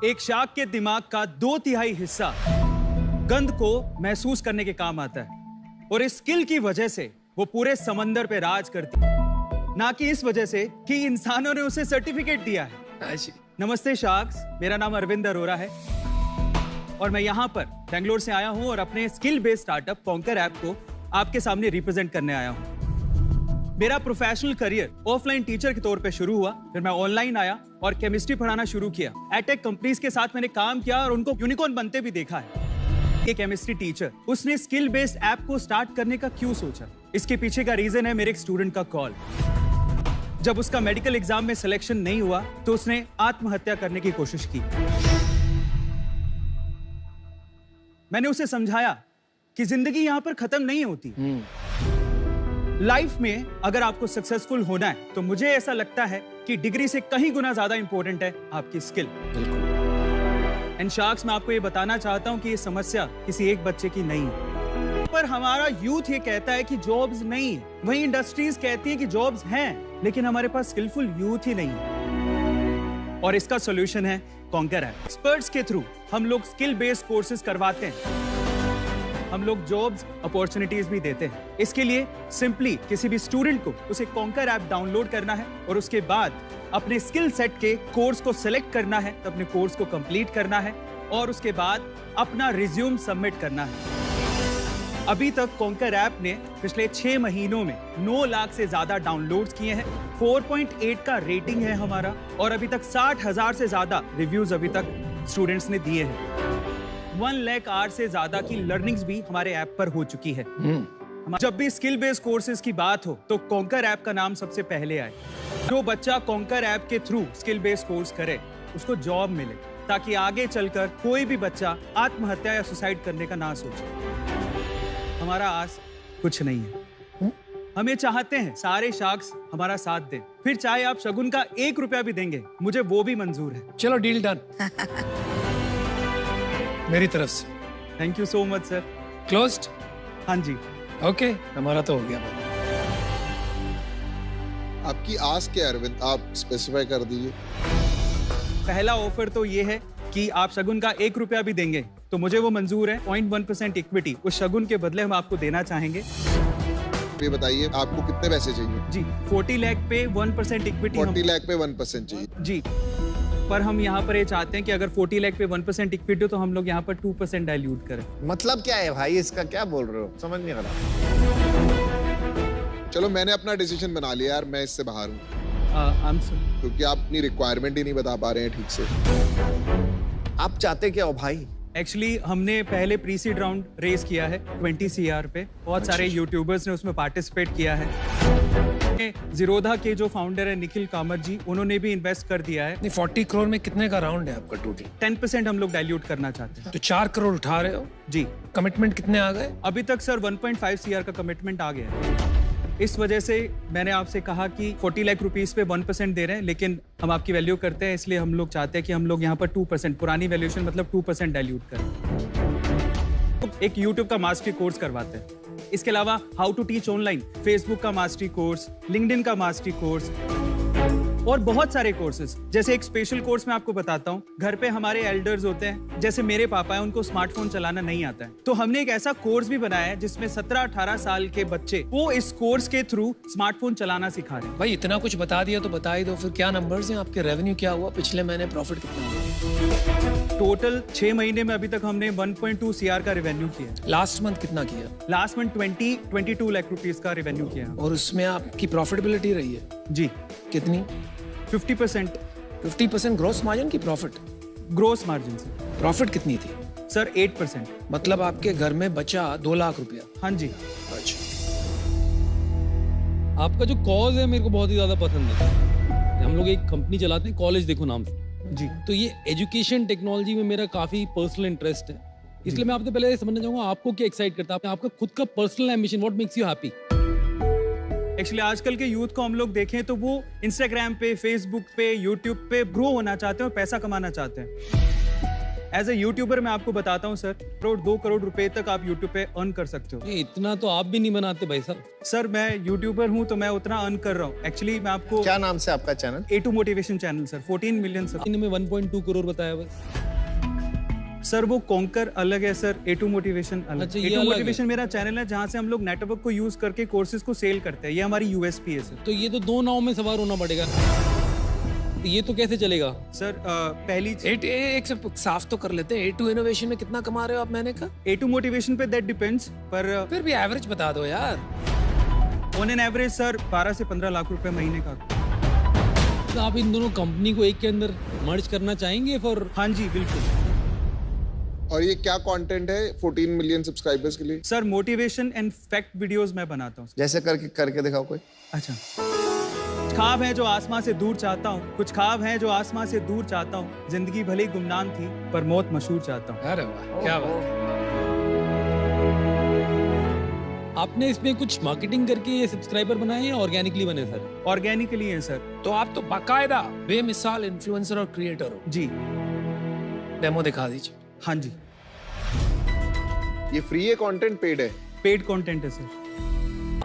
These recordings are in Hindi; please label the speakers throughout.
Speaker 1: एक शार्क के दिमाग का 2/3 हिस्सा गंध को महसूस करने के काम आता है और इस स्किल की वजह से वो पूरे समंदर पे राज करती है, ना कि इस वजह से कि इंसानों ने उसे सर्टिफिकेट दिया है। नमस्ते शार्क्स, मेरा नाम अरविंद अरोरा है और मैं यहाँ पर बेंगलोर से आया हूँ और अपने skill based startup conquer app को आपके सामने रिप्रेजेंट करने आया हूँ। मेरा प्रोफेशनल करियर ऑफलाइन टीचर के तौर पे शुरू हुआ, फिर मैं ऑनलाइन आया और केमिस्ट्री पढ़ाना शुरू किया। एटेक कंपनीज के साथ मैंने काम किया और उनको यूनिकॉर्न बनते भी देखा है। एक केमिस्ट्री टीचर, उसने स्किल बेस्ड ऐप को स्टार्ट करने का क्यों सोचा? इसके पीछे का रीजन है मेरे एक स्टूडेंट का कॉल। जब उसका मेडिकल एग्जाम में सिलेक्शन नहीं हुआ तो उसने आत्महत्या करने की कोशिश की। मैंने उसे समझाया कि जिंदगी यहां पर खत्म नहीं होती। लाइफ में अगर आपको सक्सेसफुल होना है तो मुझे ऐसा लगता है कि डिग्री से कहीं गुना ज्यादा इंपॉर्टेंट है आपकी स्किल। एंड शार्क्स, मैं आपको ये बताना चाहता हूँ कि ये समस्या किसी एक बच्चे की नहीं है, पर हमारा यूथ ये कहता है कि जॉब्स नहीं है, वहीं इंडस्ट्रीज कहती हैं कि जॉब्स हैं, लेकिन हमारे पास स्किलफुल यूथ ही नहीं है। और इसका सोल्यूशन है कॉन्कर ऐप। एक्सपर्ट्स के थ्रू हम लोग स्किल बेस्ड कोर्सेज करवाते हैं, हम लोग जॉब्स अपॉर्चुनिटीज भी देते हैं। इसके लिए सिंपली किसी भी स्टूडेंट को उसे कॉन्कर ऐप डाउनलोड करना है और उसके बाद अपने स्किल सेट के कोर्स को सिलेक्ट करना है, तो अपने कोर्स को कंप्लीट करना है और उसके बाद अपना रिज्यूम सबमिट करना है। अभी तक कॉन्कर ऐप ने पिछले 6 महीनों में 9 लाख से ज्यादा डाउनलोड्स किए हैं, 4.8 का रेटिंग है हमारा और अभी तक 60,000 से ज्यादा रिव्यूज अभी तक स्टूडेंट्स ने दिए हैं। 1 लाख आवर्स से ज्यादा की लर्निंग्स भी हमारे ऐप पर हो चुकी है। जब भी स्किल बेस्ड कोर्सेज की बात हो तो कॉन्कर ऐप का नाम सबसे पहले आए। जो बच्चा कॉन्कर ऐप के थ्रू स्किल बेस्ड कोर्स करे उसको जॉब मिले, ताकि आगे चलकर कोई भी बच्चा आत्महत्या या सुसाइड करने का ना सोचे। हमारा आस कुछ नहीं है, हमें चाहते हैं सारे शार्क्स हमारा साथ दें, फिर चाहे आप शगुन का 1 रुपया भी देंगे, मुझे वो भी मंजूर है।
Speaker 2: चलो डील डन। मेरी तरफ से
Speaker 1: thank you so much sir.
Speaker 2: Closed?
Speaker 1: हाँ जी।
Speaker 2: ओके, हमारा तो हो गया।
Speaker 3: आपकी आस क्या अरविंद, आप स्पेसिफाई कर दीजिए।
Speaker 1: पहला ऑफर तो ये है कि आप शगुन का 1 रुपया भी देंगे तो मुझे वो मंजूर है। 0.1% इक्विटी उस शगुन के बदले हम आपको देना चाहेंगे।
Speaker 3: ये बताइए आपको कितने पैसे चाहिए?
Speaker 1: जी, 40 लाख पे 1% इक्विटी।
Speaker 3: 40 लाख पे 1% चाहिए
Speaker 1: जी, पर हम यहाँ पर ये चाहते हैं कि अगर 40 लाख पे 1% इक्विटी हो तो हम लोग यहाँ पर 2% डाइल्यूट करें।
Speaker 4: मतलब क्या है भाई, इसका क्या बोल रहे हो? समझ नहीं आ रहा।
Speaker 3: चलो मैंने अपना डिसीजन बना लिया यार, मैं इससे बाहर हूँ, क्योंकि आप अपनी रिक्वायरमेंट ही नहीं बता पा रहे हैं ठीक से।
Speaker 4: आप चाहते क्या हो भाई?
Speaker 1: एक्चुअली हमने पहले प्री सीड राउंड रेस किया है 20 CR पे, बहुत सारे यूट्यूबर्स ने उसमें पार्टिसिपेट किया है। जीरोधा के जो फाउंडर है निखिल कामत जी, उन्होंने भी इन्वेस्ट कर दिया है।
Speaker 2: 40 करोड़ में कितने का राउंड है आपका टोटल?
Speaker 1: 10% हम लोग डाइल्यूट करना चाहते हैं।
Speaker 2: तो 4 करोड़ उठा रहे हो
Speaker 1: जी।
Speaker 2: कमिटमेंट कितने आ गए?
Speaker 1: अभी तक सर 1.5 CR का कमिटमेंट आ गया है। इस वजह से मैंने आपसे कहा कि 40 लाख रुपीस पे 1% दे रहे हैं, लेकिन हम आपकी वैल्यू करते हैं, इसलिए हम लोग चाहते हैं कि हम लोग यहाँ पर 2%, पुरानी वैल्यूएशन मतलब 2% डाइल्यूट करें। एक यूट्यूब का मास्टरी कोर्स करवाते हैं, इसके अलावा how to teach online, Facebook का मास्टरी कोर्स, लिंक्डइन का मास्टरी कोर्स और बहुत सारे कोर्सेज। जैसे एक स्पेशल कोर्स मैं आपको बताता हूँ, घर पे हमारे एल्डर्स होते हैं, जैसे मेरे पापा हैं, उनको स्मार्टफोन चलाना नहीं आता है, तो हमने एक ऐसा कोर्स भी बनाया है जिसमें 17-18 साल के बच्चे वो इस कोर्स के थ्रू स्मार्टफोन चलाना सिखा रहे हैं।
Speaker 2: भाई इतना कुछ बता दिया तो बता ही दो, फिर क्या नंबर्स हैं आपके? रेवेन्यू क्या हुआ पिछले महीने? प्रॉफिट कितना हुआ?
Speaker 1: टोटल 6 महीने में अभी तक हमने 1.2 CR का रेवेन्यू किया।
Speaker 2: लास्ट मंथ कितना किया?
Speaker 1: लास्ट मंथ 22 लाख रुपीस का रेवेन्यू किया।
Speaker 2: और उसमें आपकी प्रॉफिटेबिलिटी रही है?
Speaker 1: जी।
Speaker 2: कितनी?
Speaker 1: 50%।
Speaker 2: 50% ग्रोस मार्जिन की प्रॉफिट?
Speaker 1: ग्रोस मार्जिन से।
Speaker 2: प्रॉफिट कितनी थी
Speaker 1: सर? 8%।
Speaker 2: मतलब आपके घर में बचा 2 लाख रुपया?
Speaker 1: हाँ जी।
Speaker 2: अच्छा,
Speaker 5: आपका जो कॉज है मेरे को बहुत ही ज्यादा पसंद है। हम लोग एक कंपनी चलाते हैं, कॉलेज देखो नाम से
Speaker 1: जी।
Speaker 5: तो ये एजुकेशन टेक्नोलॉजी में मेरा काफी पर्सनल इंटरेस्ट है, इसलिए मैं आपसे पहले समझना चाहूंगा आपको क्या एक्साइट करता है, आपका खुद का personal ambition, what makes you happy?
Speaker 1: Actually आजकल के यूथ को हम लोग देखें तो वो इंस्टाग्राम पे, फेसबुक पे, यूट्यूब पे ग्रो होना चाहते हैं और पैसा कमाना चाहते हैं। एज ए यूट्यूबर मैं आपको बताता हूँ सर, 2 करोड़ रुपए तक आप यूट्यूब पे अर्न कर सकते हो।
Speaker 5: ये इतना तो आप भी नहीं बनाते भाई साहब।
Speaker 1: सर मैं यूट्यूबर हूँ तो मैं उतना अर्न कर रहा हूँ। एक्चुअली मैं आपको
Speaker 4: क्या नाम से आपका channel?
Speaker 1: A2 motivation channel sir, 14 million sir.
Speaker 5: इनमें 1.2 करोड़ बताया बस।
Speaker 1: सर वो कॉन्कर अलग है सर, A2 मोटिवेशन अलग।
Speaker 5: अच्छा, ये
Speaker 1: A2
Speaker 5: अलग
Speaker 1: मोटिवेशन मेरा चैनल है जहाँ से हम लोग नेटवर्क को यूज करके कोर्सेज को सेल करते हैं। ये हमारी USP है सर।
Speaker 5: तो ये तो 2 नाव में सवार होना पड़ेगा, तो ये तो कैसे चलेगा
Speaker 1: सर? पहली
Speaker 2: एक से साफ तो कर लेते हैं, A2 इनोवेशन में कितना कमा रहे हो आप महीने का?
Speaker 1: A2 मोटिवेशन पे दैट डिपेंड्स, पर
Speaker 2: फिर भी एवरेज बता दो यार।
Speaker 1: ऑन एन एवरेज सर 12 से 15 लाख रुपए महीने का।
Speaker 5: तो आप इन दोनों कंपनी को एक के अंदर मर्ज करना चाहेंगे फॉर?
Speaker 1: हाँ जी बिल्कुल।
Speaker 3: और ये क्या कंटेंट है 14 मिलियन सब्सक्राइबर्स के लिए?
Speaker 1: Sir motivation and fact videos मैं बनाता हूँ।
Speaker 4: जैसे करके दिखाओ कोई।
Speaker 1: अच्छा, ख्वाब है जो आसमां से दूर चाहता हूँ, कुछ ख्वाब है जो आसमां से दूर चाहता हूँ, जिंदगी भले ही गुमनाम थी पर मौत मशहूर चाहता हूँ।
Speaker 2: अरे वाह, क्या बात।
Speaker 5: आपने इसमें कुछ मार्केटिंग करके ये सब्सक्राइबर बनाए या ऑर्गेनिकली बने सर?
Speaker 1: ऑर्गेनिकली है सर।
Speaker 2: तो आप तो बाकायदा बेमिसाल इन्फ्लुएंसर और क्रिएटर हो।
Speaker 1: जी।
Speaker 2: डेमो दिखा दीजिए।
Speaker 1: हाँ जी।
Speaker 3: ये फ्री है कंटेंट, पेड है?
Speaker 1: पेड कंटेंट है सर।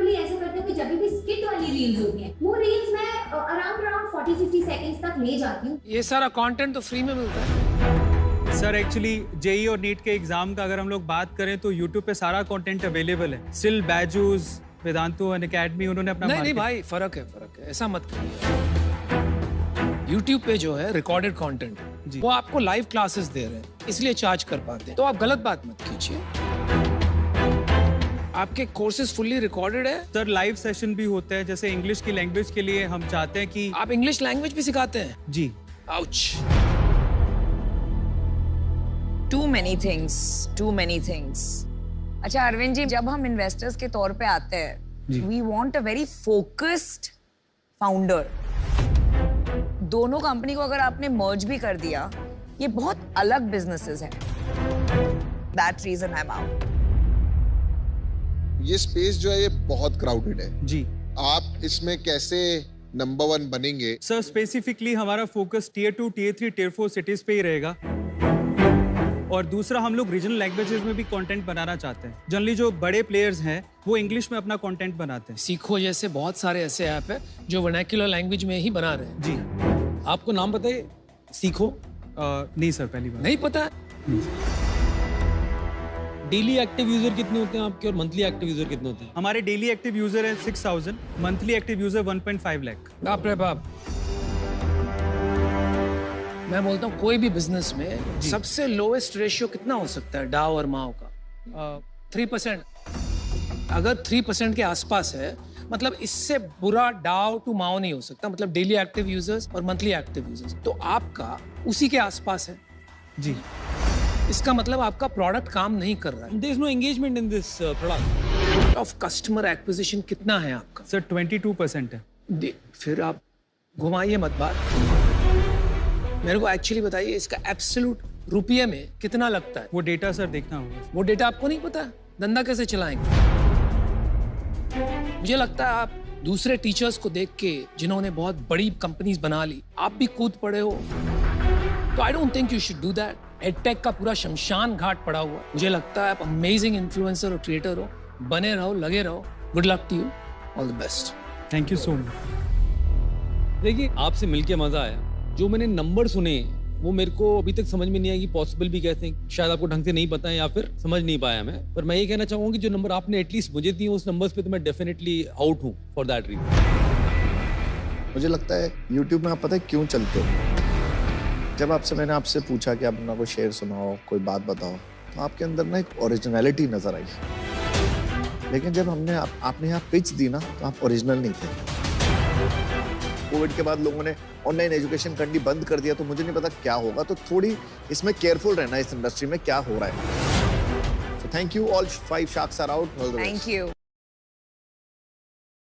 Speaker 6: ऐसा करते हैं कि जब भी स्किट वाली रील्स होती हैं, वो रील्स मैं अराउंड 40-50 सेकंड्स तक ले जाती हूँ।
Speaker 2: ये सारा कंटेंट तो फ्री में मिलता है
Speaker 1: सर। एक्चुअली जेई और नीट के एग्जाम का अगर हम लोग बात करें तो यूट्यूब पे सारा कंटेंट अवेलेबल है। स्टिल बैजूस, वेदांतु अनअकैडमी, उन्होंने अपना
Speaker 2: नहीं भाई, फर्क है, ऐसा मत करिए। यूट्यूब पे जो है रिकॉर्डेड कंटेंट, वो आपको लाइव क्लासेस दे रहे हैं, इसलिए चार्ज कर पाते हैं। तो आप गलत बात मत कीजिए। आपके कोर्सेज फुल्ली रिकॉर्डेड है
Speaker 1: सर। लाइव सेशन भी होता है, जैसे इंग्लिश की लैंग्वेज के लिए हम चाहते हैं कि
Speaker 2: आप इंग्लिश लैंग्वेज भी सिखाते हैं?
Speaker 1: जी।
Speaker 2: आउच।
Speaker 7: Too many things. अच्छा अरविंद जी, जब हम इन्वेस्टर्स के तौर पे आते हैं, we want a very focused founder. दोनों कंपनी को अगर आपने मर्ज भी कर दिया, ये बहुत अलग बिजनेसेस हैं। That reason I'm out.
Speaker 3: ये स्पेस जो है ये बहुत क्राउडेड है
Speaker 1: जी।
Speaker 3: आप इसमें कैसे नंबर 1 बनेंगे?
Speaker 1: सर स्पेसिफिकली हमारा focus Tier 2, Tier 3, Tier 4 cities पे ही रहेगा। और दूसरा, हम लोग रीजनल लैंग्वेजेस में भी कंटेंट बनाना चाहते हैं। जनरली जो बड़े प्लेयर्स हैं वो इंग्लिश में अपना कंटेंट बनाते हैं।
Speaker 2: सीखो जैसे बहुत सारे ऐसे ऐप है जो वर्नाक्युलर लैंग्वेज में ही बना रहे हैं।
Speaker 1: जी।
Speaker 5: आपको नाम पता है सीखो?
Speaker 1: नहीं सर, पहली बार।
Speaker 2: नहीं पता?
Speaker 5: डेली एक्टिव यूजर कितने होते हैं आपके और मंथली एक्टिव यूजर कितने होते हैं?
Speaker 1: हमारे डेली एक्टिव यूजर है 6000, मंथली एक्टिव यूजर 1.5 लाख।
Speaker 2: बाप रे बाप। मैं बोलता हूँ कोई भी बिजनेस में सबसे लोएस्ट रेशियो कितना हो सकता है डाव और माव का? 3%। अगर 3% के आसपास है, मतलब इससे बुरा डाव टू माव नहीं हो सकता, मतलब डेली एक्टिव यूजर्स और मंथली एक्टिव यूजर्स। तो आपका उसी के आसपास है
Speaker 1: जी।
Speaker 2: इसका मतलब आपका प्रोडक्ट काम नहीं कर रहा है।
Speaker 5: There is no engagement in this product.
Speaker 2: Of customer acquisition कितना है आपका?
Speaker 1: सर 22% है।
Speaker 2: फिर आप घुमाइए मत बात, मेरे को एक्चुअली बताइए इसका एब्सोल्यूट रुपये में कितना लगता है?
Speaker 1: वो डेटा सर देखना होगा।
Speaker 2: वो डेटा आपको नहीं पता? धंधा कैसे चलाएंगे? मुझे लगता है आप दूसरे टीचर्स को देख के, जिन्होंने बहुत बड़ी कंपनीज बना ली, आप भी कूद पड़े हो। तो I don't think you should do that. Edtech का पूरा शमशान घाट पड़ा हुआ। मुझे लगता है आप अमेजिंग इन्फ्लुएंसर और क्रिएटर हो, बने रहो, लगे रहो। Good luck to you, all the best.
Speaker 1: Thank you so much.
Speaker 5: देखिए, आपसे मिलके मजा आया। जो मैंने नंबर सुने वो मेरे को अभी तक समझ में नहीं आया कि पॉसिबल भी कैसे हैं। शायद आपको ढंग से नहीं पता है या फिर समझ नहीं पाया मैं, पर मैं ये कहना चाहूंगा कि जो नंबर आपने एटलीस्ट मुझे दिए उस नंबर्स पे तो मैं डेफिनेटली आउट हूँ फॉर दैट रीजन।
Speaker 4: मुझे लगता है YouTube में आप पता है क्यों चलते हो? जब मैंने आपसे पूछा कि आप अपना कोई शेर सुनाओ, कोई बात बताओ, तो आपके अंदर ना एक ओरिजिनलिटी नजर आई। लेकिन जब आपने यहाँ पिच दी ना, तो आप ओरिजिनल नहीं थे। कोविड के बाद लोगों ने ऑनलाइन एजुकेशन करनी बंद कर दिया, तो मुझे नहीं पता क्या होगा। तो थोड़ी इसमें केयरफुल रहना इस इंडस्ट्री में क्या हो रहा है। So thank you, all 5 sharks are out.
Speaker 7: Thank you.